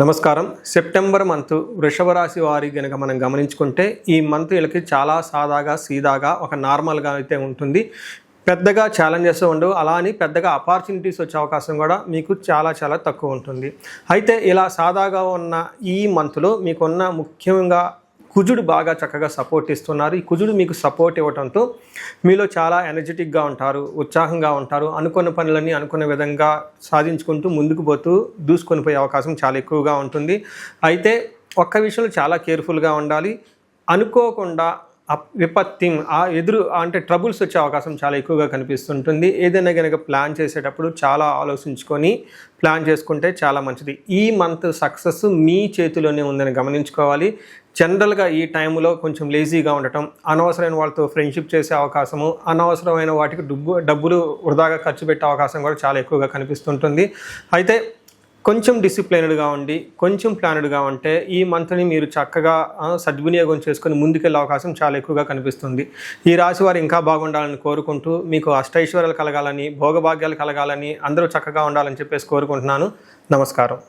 నమస్కారం. September month వృషభ రాశి వారి గనక మనం గమనించుకుంటే ఈ మంత్ వీళ్ళకి చాలా సాదాగా సీదాగా ఒక నార్మల్గా అయితే ఉంటుంది. పెద్దగా ఛాలెంజెస్ ఉండవు. అలా అని పెద్దగా ఆపర్చునిటీస్ వచ్చే అవకాశం కూడా మీకు చాలా తక్కువ ఉంటుంది. అయితే ఇలా సాదాగా ఉన్న ఈ మంత్లో మీకున్న ముఖ్యంగా కుజుడు బాగా చక్కగా సపోర్ట్ ఇస్తున్నారు. ఈ కుజుడు మీకు సపోర్ట్ ఇవ్వడంతో మీలో చాలా ఎనర్జెటిక్గా ఉంటారు, ఉత్సాహంగా ఉంటారు. అనుకున్న పనులన్నీ అనుకున్న విధంగా సాధించుకుంటూ ముందుకు పోతూ దూసుకొని పోయే అవకాశం చాలా ఎక్కువగా ఉంటుంది. అయితే ఒక్క విషయంలో చాలా కేర్ఫుల్గా ఉండాలి. అనుకోకుండా విపత్తి అంటే ట్రబుల్స్ వచ్చే అవకాశం చాలా ఎక్కువగా కనిపిస్తుంటుంది. ఏదైనా కనుక ప్లాన్ చేసేటప్పుడు చాలా ఆలోచించుకొని ప్లాన్ చేసుకుంటే చాలా మంచిది. ఈ మంత్ సక్సెస్ మీ చేతిలోనే ఉందని గమనించుకోవాలి. జనరల్గా ఈ టైంలో కొంచెం లేజీగా ఉండటం, అనవసరమైన వాళ్ళతో ఫ్రెండ్షిప్ చేసే అవకాశము, అనవసరమైన వాటికి డబ్బులు వృధాగా ఖర్చు పెట్టే అవకాశం కూడా చాలా ఎక్కువగా కనిపిస్తుంటుంది. అయితే కొంచెం డిసిప్లైన్డ్గా ఉండి కొంచెం ప్లాన్డ్గా ఉంటే ఈ మంత్ని మీరు చక్కగా సద్వినియోగం చేసుకొని ముందుకెళ్ళే అవకాశం చాలా ఎక్కువగా కనిపిస్తుంది. ఈ రాశి వారు ఇంకా బాగుండాలని కోరుకుంటూ మీకు అష్టైశ్వర్యాలు కలగాలని, భోగభాగ్యాలు కలగాలని, అందరూ చక్కగా ఉండాలని చెప్పేసి కోరుకుంటున్నాను. నమస్కారం.